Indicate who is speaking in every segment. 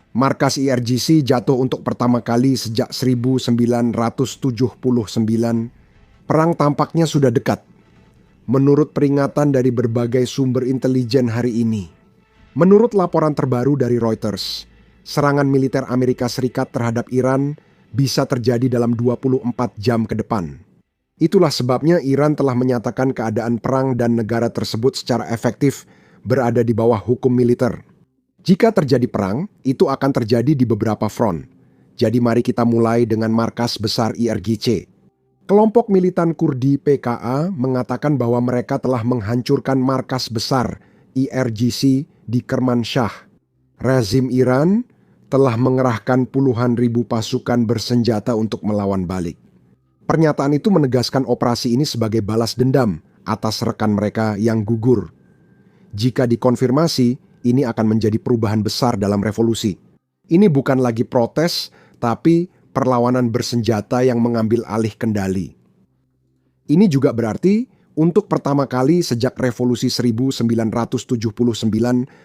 Speaker 1: Markas IRGC jatuh untuk pertama kali sejak 1979. Perang tampaknya sudah dekat, menurut peringatan dari berbagai sumber intelijen hari ini. Menurut laporan terbaru dari Reuters, serangan militer Amerika Serikat terhadap Iran bisa terjadi dalam 24 jam ke depan. Itulah sebabnya Iran telah menyatakan keadaan perang dan negara tersebut secara efektif berada di bawah hukum militer. Jika terjadi perang, itu akan terjadi di beberapa front. Jadi mari kita mulai dengan markas besar IRGC. Kelompok militan Kurdi PKA mengatakan bahwa mereka telah menghancurkan markas besar IRGC di Kermanshah. Rezim Iran telah mengerahkan puluhan ribu pasukan bersenjata untuk melawan balik. Pernyataan itu menegaskan operasi ini sebagai balas dendam atas rekan mereka yang gugur. Jika dikonfirmasi, ini akan menjadi perubahan besar dalam revolusi. Ini bukan lagi protes, tapi perlawanan bersenjata yang mengambil alih kendali. Ini juga berarti untuk pertama kali sejak revolusi 1979,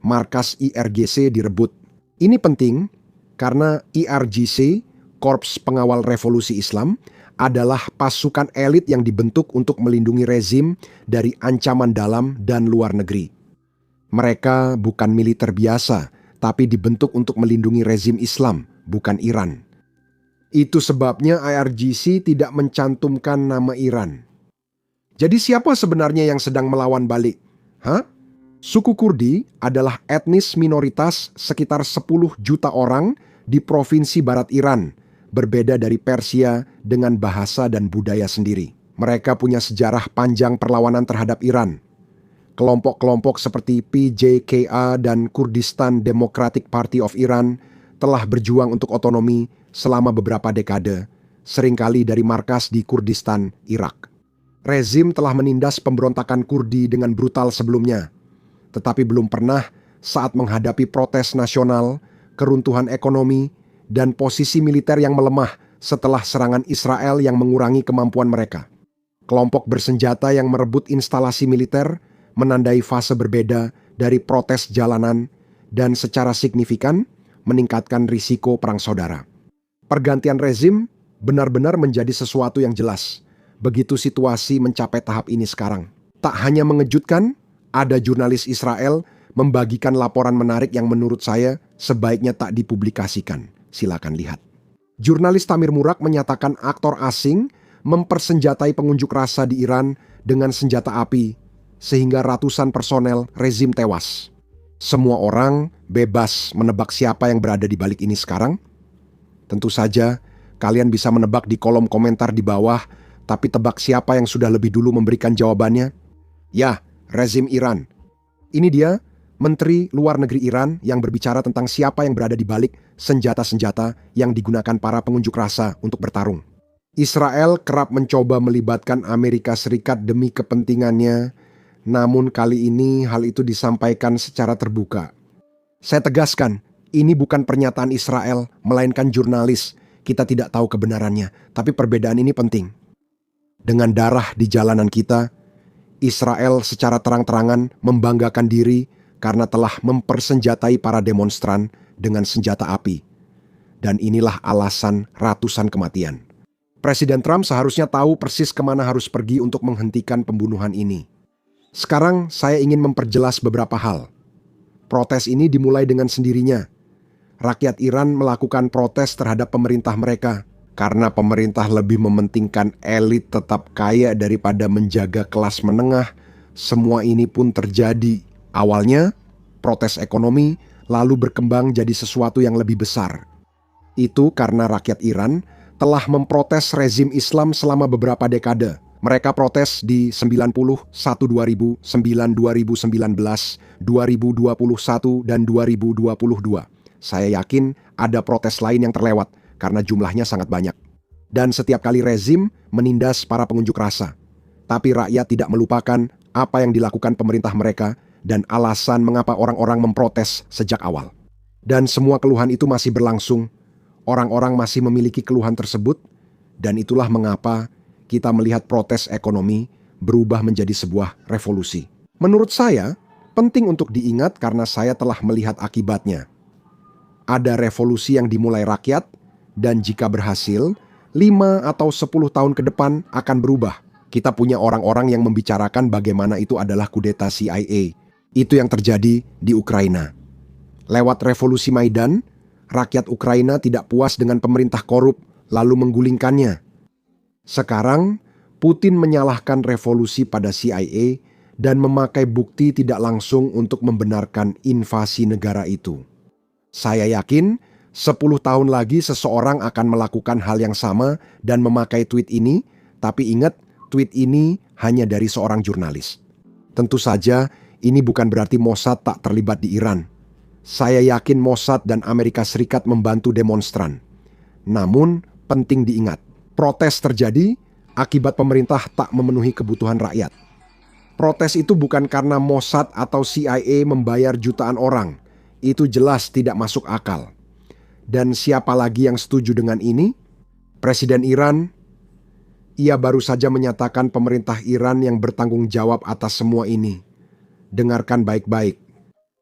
Speaker 1: markas IRGC direbut. Ini penting karena IRGC, Korps Pengawal Revolusi Islam, adalah pasukan elit yang dibentuk untuk melindungi rezim dari ancaman dalam dan luar negeri. Mereka bukan militer biasa, tapi dibentuk untuk melindungi rezim Islam, bukan Iran. Itu sebabnya IRGC tidak mencantumkan nama Iran. Jadi siapa sebenarnya yang sedang melawan balik? Suku Kurdi adalah etnis minoritas sekitar 10 juta orang di provinsi barat Iran, berbeda dari Persia dengan bahasa dan budaya sendiri. Mereka punya sejarah panjang perlawanan terhadap Iran. Kelompok-kelompok seperti PJKA dan Kurdistan Democratic Party of Iran telah berjuang untuk otonomi selama beberapa dekade, seringkali dari markas di Kurdistan, Irak. Rezim telah menindas pemberontakan Kurdi dengan brutal sebelumnya, tetapi belum pernah saat menghadapi protes nasional, keruntuhan ekonomi, dan posisi militer yang melemah setelah serangan Israel yang mengurangi kemampuan mereka. Kelompok bersenjata yang merebut instalasi militer menandai fase berbeda dari protes jalanan dan secara signifikan meningkatkan risiko perang saudara. Pergantian rezim benar-benar menjadi sesuatu yang jelas begitu situasi mencapai tahap ini sekarang. Tak hanya mengejutkan, ada jurnalis Israel membagikan laporan menarik yang menurut saya sebaiknya tak dipublikasikan. Silakan lihat. Jurnalis Tamir Murak menyatakan aktor asing mempersenjatai pengunjuk rasa di Iran dengan senjata api sehingga ratusan personel rezim tewas. Semua orang bebas menebak siapa yang berada di balik ini sekarang. Tentu saja kalian bisa menebak di kolom komentar di bawah, tapi tebak siapa yang sudah lebih dulu memberikan jawabannya? Ya, rezim Iran. Ini dia, Menteri Luar Negeri Iran yang berbicara tentang siapa yang berada di balik senjata-senjata yang digunakan para pengunjuk rasa untuk bertarung. Israel kerap mencoba melibatkan Amerika Serikat demi kepentingannya, namun kali ini hal itu disampaikan secara terbuka. Saya tegaskan, ini bukan pernyataan Israel, melainkan jurnalis. Kita tidak tahu kebenarannya, tapi perbedaan ini penting. Dengan darah di jalanan kita, Israel secara terang-terangan membanggakan diri karena telah mempersenjatai para demonstran dengan senjata api. Dan inilah alasan ratusan kematian. Presiden Trump seharusnya tahu persis kemana harus pergi untuk menghentikan pembunuhan ini. Sekarang saya ingin memperjelas beberapa hal. Protes ini dimulai dengan sendirinya. Rakyat Iran melakukan protes terhadap pemerintah mereka karena pemerintah lebih mementingkan elit tetap kaya daripada menjaga kelas menengah. Semua ini pun terjadi. Awalnya, protes ekonomi lalu berkembang jadi sesuatu yang lebih besar. Itu karena rakyat Iran telah memprotes rezim Islam selama beberapa dekade. Mereka protes di 90, 1 2009, 2019, 2021, dan 2022. Saya yakin ada protes lain yang terlewat karena jumlahnya sangat banyak. Dan setiap kali rezim menindas para pengunjuk rasa. Tapi rakyat tidak melupakan apa yang dilakukan pemerintah mereka dan alasan mengapa orang-orang memprotes sejak awal. Dan semua keluhan itu masih berlangsung. Orang-orang masih memiliki keluhan tersebut, dan itulah mengapa kita melihat protes ekonomi berubah menjadi sebuah revolusi. Menurut saya, penting untuk diingat karena saya telah melihat akibatnya. ada revolusi yang dimulai rakyat, dan jika berhasil, 5 atau 10 tahun ke depan akan berubah. Kita punya orang-orang yang membicarakan bagaimana itu adalah kudeta CIA. Itu yang terjadi di Ukraina. Lewat revolusi Maidan, rakyat Ukraina tidak puas dengan pemerintah korup, lalu menggulingkannya. Sekarang, Putin menyalahkan revolusi pada CIA dan memakai bukti tidak langsung untuk membenarkan invasi negara itu. Saya yakin 10 tahun lagi seseorang akan melakukan hal yang sama dan memakai tweet ini, tapi ingat, tweet ini hanya dari seorang jurnalis. Tentu saja, ini bukan berarti Mossad tak terlibat di Iran. Saya yakin Mossad dan Amerika Serikat membantu demonstran. Namun, penting diingat, protes terjadi akibat pemerintah tak memenuhi kebutuhan rakyat. Protes itu bukan karena Mossad atau CIA membayar jutaan orang. Itu jelas tidak masuk akal. Dan siapa lagi yang setuju dengan ini? Presiden Iran. Ia baru saja menyatakan pemerintah Iran yang bertanggung jawab atas semua ini. Dengarkan baik-baik.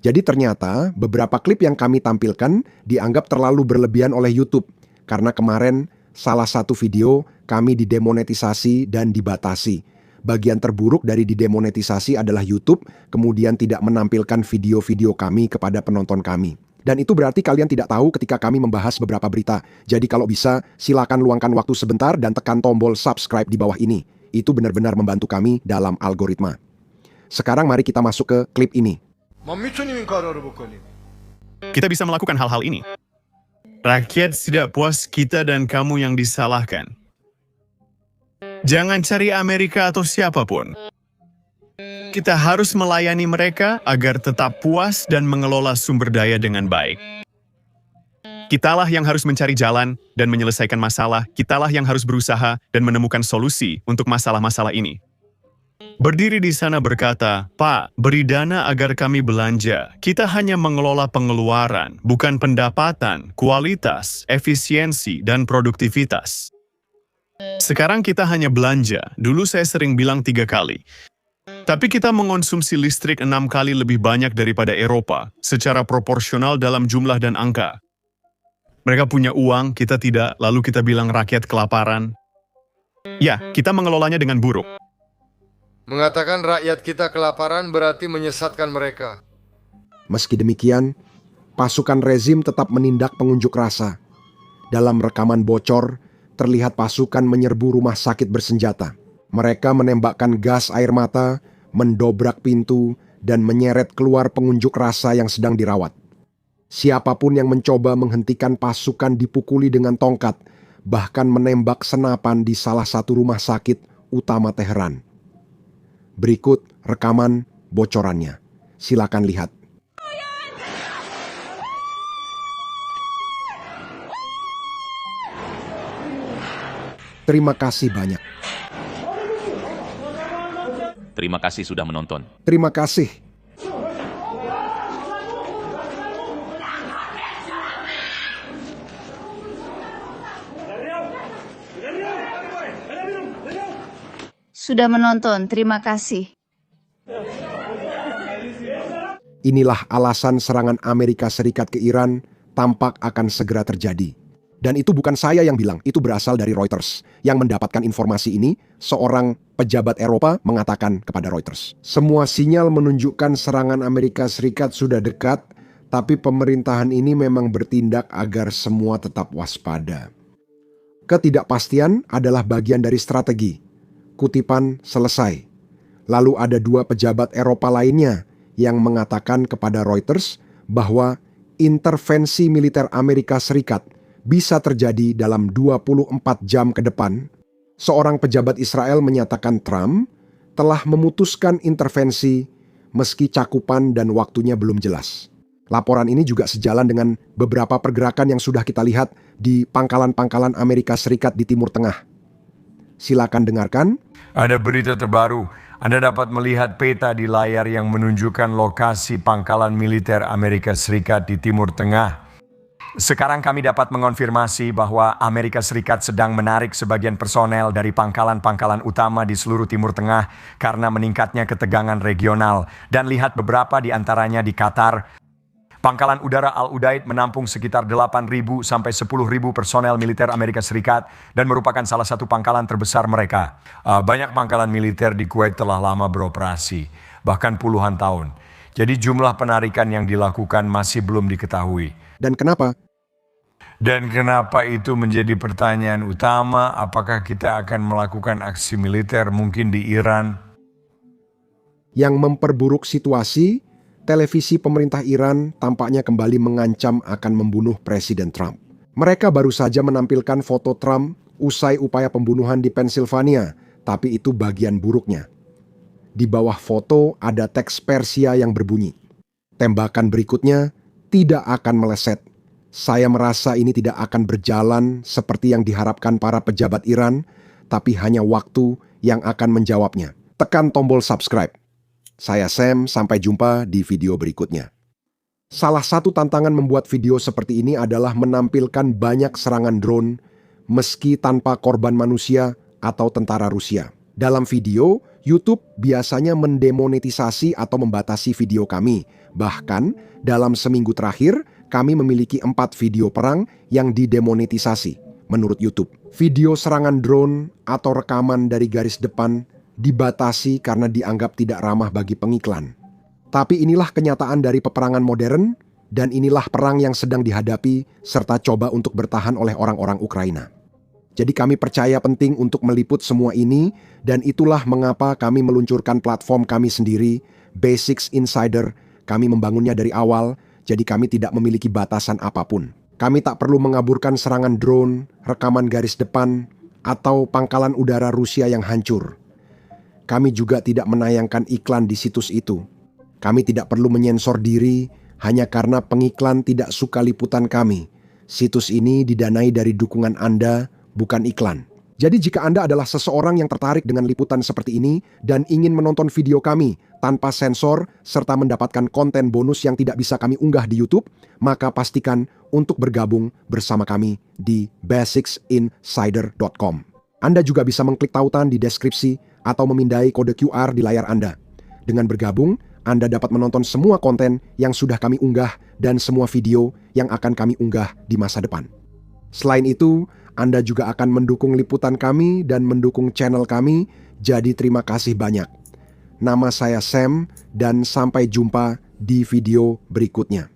Speaker 1: Jadi ternyata beberapa klip yang kami tampilkan dianggap terlalu berlebihan oleh YouTube. Karena kemarin salah satu video kami didemonetisasi dan dibatasi. Bagian terburuk dari didemonetisasi adalah YouTube kemudian tidak menampilkan video-video kami kepada penonton kami. Dan itu berarti kalian tidak tahu ketika kami membahas beberapa berita. Jadi kalau bisa, silakan luangkan waktu sebentar dan tekan tombol subscribe di bawah ini. Itu benar-benar membantu kami dalam algoritma. Sekarang mari kita masuk ke klip ini.
Speaker 2: Kita bisa melakukan hal-hal ini. Rakyat tidak puas kita dan kamu yang disalahkan. Jangan cari Amerika atau siapapun. Kita harus melayani mereka agar tetap puas dan mengelola sumber daya dengan baik. Kitalah yang harus mencari jalan dan menyelesaikan masalah. Kitalah yang harus berusaha dan menemukan solusi untuk masalah-masalah ini. Berdiri di sana berkata, "Pak, beri dana agar kami belanja. Kita hanya mengelola pengeluaran, bukan pendapatan, kualitas, efisiensi, dan produktivitas." Sekarang kita hanya belanja. Dulu saya sering bilang 3 kali. Tapi kita mengonsumsi listrik 6 kali lebih banyak daripada Eropa, secara proporsional dalam jumlah dan angka. Mereka punya uang, kita tidak, lalu kita bilang rakyat kelaparan. Ya, kita mengelolanya dengan buruk.
Speaker 3: Mengatakan rakyat kita kelaparan berarti menyesatkan mereka.
Speaker 1: Meski demikian, pasukan rezim tetap menindak pengunjuk rasa. Dalam rekaman bocor, terlihat pasukan menyerbu rumah sakit bersenjata. Mereka menembakkan gas air mata, mendobrak pintu, dan menyeret keluar pengunjuk rasa yang sedang dirawat. Siapapun yang mencoba menghentikan pasukan dipukuli dengan tongkat, bahkan menembak senapan di salah satu rumah sakit utama Teheran. Berikut rekaman bocorannya. Silakan lihat. Terima kasih banyak.
Speaker 4: Terima kasih sudah menonton.
Speaker 1: Terima kasih.
Speaker 5: Sudah menonton, terima kasih.
Speaker 1: Inilah alasan serangan Amerika Serikat ke Iran tampak akan segera terjadi. Dan itu bukan saya yang bilang, itu berasal dari Reuters. Yang mendapatkan informasi ini, seorang pejabat Eropa mengatakan kepada Reuters. Semua sinyal menunjukkan serangan Amerika Serikat sudah dekat, tapi pemerintahan ini memang bertindak agar semua tetap waspada. Ketidakpastian adalah bagian dari strategi. Kutipan selesai. Lalu ada 2 pejabat Eropa lainnya yang mengatakan kepada Reuters bahwa intervensi militer Amerika Serikat bisa terjadi dalam 24 jam ke depan. Seorang pejabat Israel menyatakan Trump telah memutuskan intervensi meski cakupan dan waktunya belum jelas. Laporan ini juga sejalan dengan beberapa pergerakan yang sudah kita lihat di pangkalan-pangkalan Amerika Serikat di Timur Tengah. Silakan dengarkan.
Speaker 6: Ada berita terbaru. Anda dapat melihat peta di layar yang menunjukkan lokasi pangkalan militer Amerika Serikat di Timur Tengah. Sekarang kami dapat mengonfirmasi bahwa Amerika Serikat sedang menarik sebagian personel dari pangkalan-pangkalan utama di seluruh Timur Tengah karena meningkatnya ketegangan regional. Dan lihat beberapa di antaranya di Qatar. Pangkalan Udara Al-Udaid menampung sekitar 8.000 sampai 10.000 personel militer Amerika Serikat dan merupakan salah satu pangkalan terbesar mereka. Banyak pangkalan militer di Kuwait telah lama beroperasi, bahkan puluhan tahun. Jadi jumlah penarikan yang dilakukan masih belum diketahui.
Speaker 1: Dan kenapa?
Speaker 6: Dan kenapa itu menjadi pertanyaan utama? Apakah kita akan melakukan aksi militer mungkin di Iran?
Speaker 1: Yang memperburuk situasi, televisi pemerintah Iran tampaknya kembali mengancam akan membunuh Presiden Trump. Mereka baru saja menampilkan foto Trump usai upaya pembunuhan di Pennsylvania, tapi itu bagian buruknya. Di bawah foto ada teks Persia yang berbunyi, "Tembakan berikutnya tidak akan meleset. Saya merasa ini tidak akan berjalan seperti yang diharapkan para pejabat Iran, tapi hanya waktu yang akan menjawabnya." Tekan tombol subscribe. Saya Sam, sampai jumpa di video berikutnya. Salah satu tantangan membuat video seperti ini adalah menampilkan banyak serangan drone meski tanpa korban manusia atau tentara Rusia. Dalam video, YouTube biasanya mendemonetisasi atau membatasi video kami. Bahkan, dalam seminggu terakhir, kami memiliki 4 video perang yang didemonetisasi menurut YouTube. Video serangan drone atau rekaman dari garis depan dibatasi karena dianggap tidak ramah bagi pengiklan. Tapi inilah kenyataan dari peperangan modern, dan inilah perang yang sedang dihadapi serta coba untuk bertahan oleh orang-orang Ukraina. Jadi kami percaya penting untuk meliput semua ini, dan itulah mengapa kami meluncurkan platform kami sendiri, Basics Insider. Kami membangunnya dari awal, jadi kami tidak memiliki batasan apapun. Kami tak perlu mengaburkan serangan drone, rekaman garis depan, atau pangkalan udara Rusia yang hancur. Kami juga tidak menayangkan iklan di situs itu. Kami tidak perlu menyensor diri hanya karena pengiklan tidak suka liputan kami. Situs ini didanai dari dukungan Anda, bukan iklan. Jadi jika Anda adalah seseorang yang tertarik dengan liputan seperti ini dan ingin menonton video kami tanpa sensor serta mendapatkan konten bonus yang tidak bisa kami unggah di YouTube, maka pastikan untuk bergabung bersama kami di basicsinsider.com. Anda juga bisa mengklik tautan di deskripsi atau memindai kode QR di layar Anda. Dengan bergabung, Anda dapat menonton semua konten yang sudah kami unggah dan semua video yang akan kami unggah di masa depan. Selain itu, Anda juga akan mendukung liputan kami dan mendukung channel kami, jadi terima kasih banyak. Nama saya Sam, dan sampai jumpa di video berikutnya.